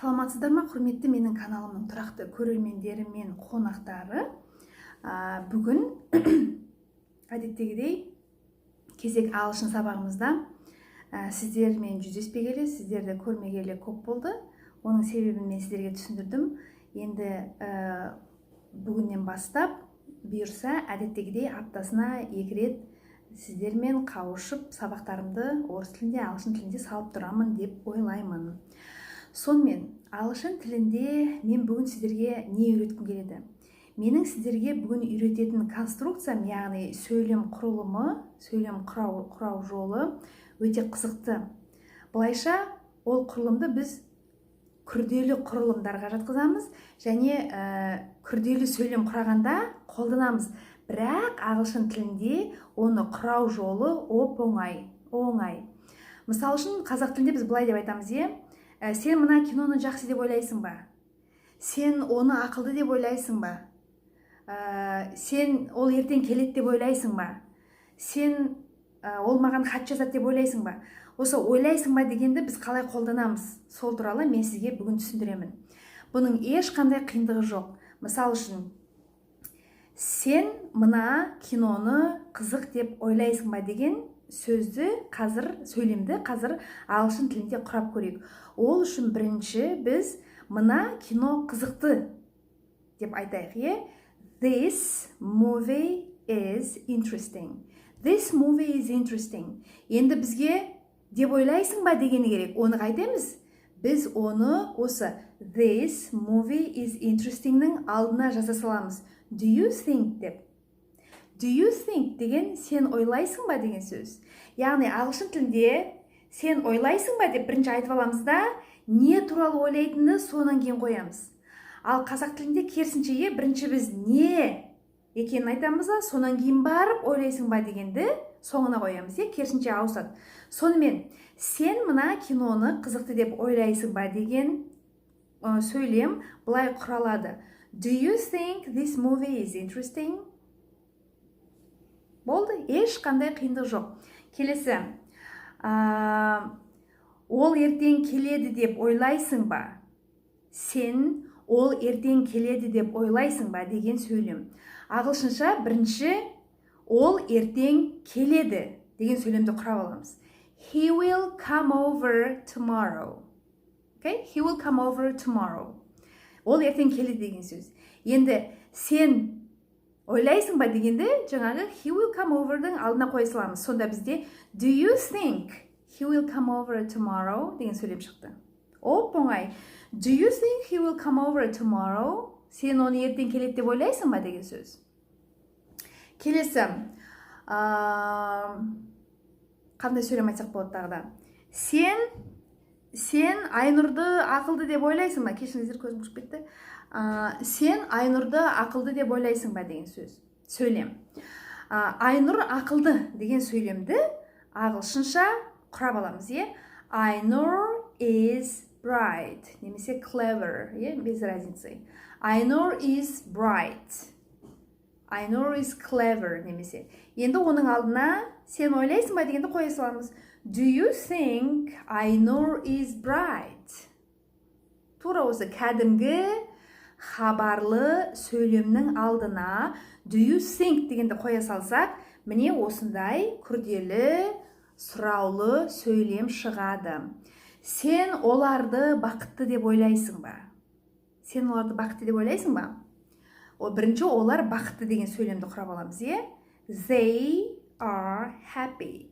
Саламатсыздар ма, құрметті менің каналымның тұрақты көрермендері мен қонақтары. Бүгін әдеттегідей кезек ағылшын сабағымызда сіздермен жүздеспегелі, сіздерді көрмегелі көп болды. Оның себебін мен сіздерге түсіндірдім. Енді бүгіннен бастап бұйырса әдеттегідей аптасына 2 рет сіздермен қауышып сабақтарымды орыс тілінде, ағылшын тілінде салып тұрамын деп ойлаймын. Сонымен, ағылшын тілінде мен бүгін сіздерге не үйреткім келеді? Менің сіздерге бүгін үйрететін конструкциям, яғни сөйлем құрылымы, сөйлем құрау жолы өте қызықты. Бұлайша ол құрылымды біз күрделі құрылымдарға жатқызамыз және күрделі сөйлем құрағанда қолданамыз. Бірақ ағылшын тілінде оны құрау жолы оңай. Мысал үшін, қазақ тілінде біз былай деп айтамыз, сен мына киноны жақсы деп ойлайсың ба? Сен оны ақылды деп ойлайсың ба? Сен ол ертең келеді деп ойлайсың ба? Сен ол маған хат жазады деп ойлайсың ба? Осы ойлайсың ба дегенді біз қалай қолданамыз? Сол туралы мен сізге бүгін түсіндіремін. Бұның ешқандай қиындығы жоқ. Мысал үшін, сен мына киноны қызық деп ойлайсың ба деген сөйлемді қазір ағылшын тілінде құрап көрейік. Ол үшін бірінші біз мына кино қызықты деп айтайық. This movie is interesting. This movie is interesting. Енді бізге деп ойлайсың ба дегені керек. Оны қайтеміз? Біз оны осы this movie is interesting-нің алдына жаза саламыз. Do you think деп. Do you think деген сен ойлайсың ба деген сөз. Яғни ағылшын тілінде сен ойлайсың ба деп бірінші айтып аламыз да, не туралы ойлайтынды сонан кейін қоямыз. Ал қазақ тілінде керісінше бірінші біз не екенін айтамыз да, сонан кейін барып ойлайсың ба дегенді соңына қоямыз. Керісінше ауысады. Сонымен, сен мына киноны қызықты деп ойлайсың ба деген сөйлем бұлай құралады. Do you think this movie is interesting? Болды, ешқандай қиындық жоқ. Келесі, ол ертең келеді деп ойлайсың ба? Сен ол ертең келеді деп ойлайсың ба деген сөйлем. Ағылшынша бірінші ол ертең келеді деген сөйлемді құрап аламыз. He will come over tomorrow. Okay? He will come over tomorrow. Ол ертең келеді деген сөз. Енді сен ойлайсың ба дегенде жаңағы he will come over-дың алдына қоя саламыз. Сонда бізде do you think he will come over tomorrow деген сөйлем шықты. Оңай. Do you think he will come over tomorrow? Сен оны ертең келеді деп ойлайсың ба деген сөз. Келесі, қандай сөйлем айтсақ болады тағы да. Сен Айнұрды ақылды деп ойлайсың ба? Кешіріңіздер, көзім ұшып кетті. Сен Айнұрды ақылды деп ойлайсың ба деген сөз. Сөйлем. Айнұр ақылды деген сөйлемді ағылшынша құрап аламыз. Айнұр is bright, немесе clever, без разницы. Айнұр is bright. Айнұр is clever, немесе. Енді оның алдына сен ойлайсың ба дегенді қоя саламыз. Do you think Айнұр is bright? Тура осы кәдімгі хабарлы сөйлемнің алдына do you think дегенді қоя салсақ, міне осындай күрделі, сұраулы сөйлем шығады. Сен оларды бақытты деп ойлайсың ба? Сен оларды бақытты деп ойлайсың ба? Бірінші олар бақытты деген сөйлемді құрап аламыз. They are happy.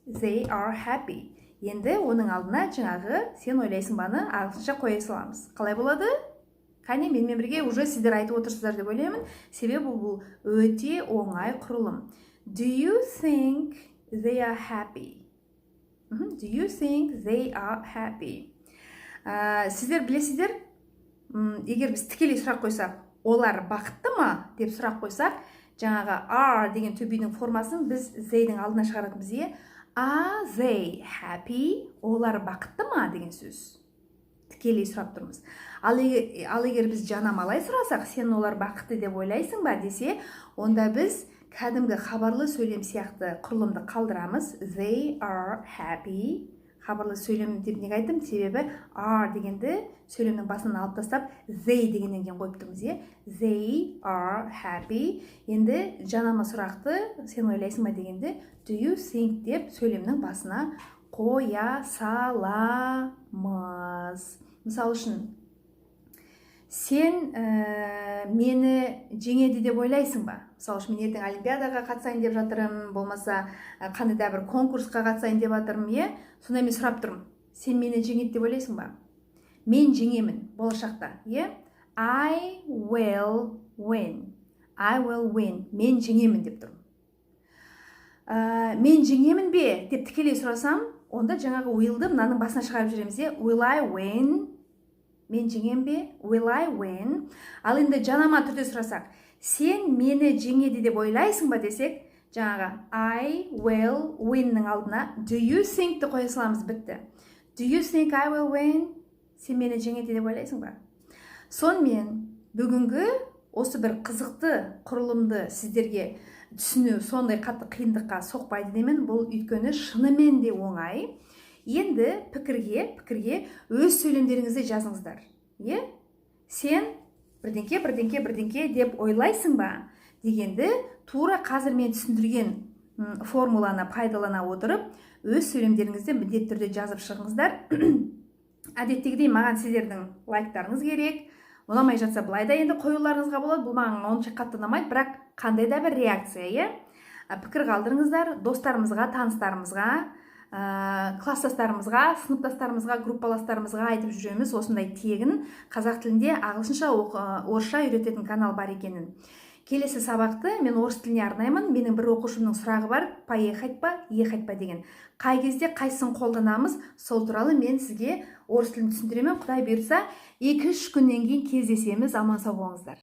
They are happy. Енді оның алдына жаңағы сен ойлайсың баны ағылшынша қоя саламыз. Қалай болады? Қане, менімен бірге уже сіздер айтып отырсыздар деп ойлаймын. Себебі бұл өте оңай құрылым. Do you think they are happy? Do you think they are happy? Сіздер білесіздер, егер біз тікелей сұрақ қойсақ, олар бақытты ма деп сұрақ қойсақ, жаңағы are деген төбенің формасын біз they-дің алдына шығаратынбыз. Are they happy? Олар бақытты ма деген сөз. Тікелей сұрап тұрмыз. Ал егер біз жанамалай сұрасақ, сен олар бақытты деп ойлайсың ба десе, онда біз кәдімгі хабарлы сөйлем сияқты құрылымды қалдырамыз. They are happy. хабарлы сөйлем деп неге айттым? Себебі are дегенді сөйлемнің басынан алып тастап they дегеннен кейін қойып тұрмыз, е? They are happy. Енді жанама сұрақты сен ойлайсың ба дегенде do you think деп сөйлемнің басына қоя саламыз. Мысалы үшін, сен мені жеңеді деп ойлайсың ба? Мысалы үшін, мен ертең олимпиадаға қатысайын деп жатырмын, болмаса қандай да бір конкурсқа қатысайын деп жатырмын, е? Сонда мен сұрап тұрмын, сен мені жеңеді деп ойлайсың ба? Мен жеңемін болашақта, е? I will win. I will win. Мен жеңемін деп тұрмын. Мен жеңемін бе деп тікелей сұрасам, онда жаңағы will'ды мынаның басына шығарып жүреміз, е? Will I win? Мен жеңем бе? Will I win? Ал енді жанама түрде сұрасақ, сен мені жеңеді деп ойлайсың ба десек, жаңағы I will win-нің алдына do you think-ті қоя саламыз, бітті. Do you think I will win? Сен мені жеңеді деп ойлайсың ба? Сонымен бүгінгі осы бір қызықты құрылымды сіздерге түсіну сондай қатты қиындыққа соқпайды деймін. Бұл өйткені шынымен де оңай. Енді пікірге өз сөйлемдеріңізді жазыңыздар. Е? Сен бірдеңке деп ойлайсың ба дегенді тура қазір мен түсіндірген формуланы пайдалана отырып өз сөйлемдеріңізді міндетті түрде жазып шығыңыздар. Әдеттегідей маған сіздердің лайктарыңыз керек. Ұнамай жатса былай да енді қоюларыңызға болады. Бұл маған онша қатты ұнамайды, бірақ қандай да бір реакция, е? Пікір қалдырыңыздар достарымызға, таныстарымызға, класстастарымызға, сыныптастарымызға, группаластарымызға айтып жүреміз осындай тегін қазақ тілінде ағылшынша, орысша үйрететін канал бар екенін. Келесі сабақты мен орыс тіліне арнаймын. Менің бір оқушымның сұрағы бар, поехать па, ехать па деген. Қай кезде қайсысын қолданамыз, сол туралы мен сізге орыс тілін түсіндіремін. Құдай бұйырса, 2-3 күннен кейін кездесеміз. Аман сау болыңыздар.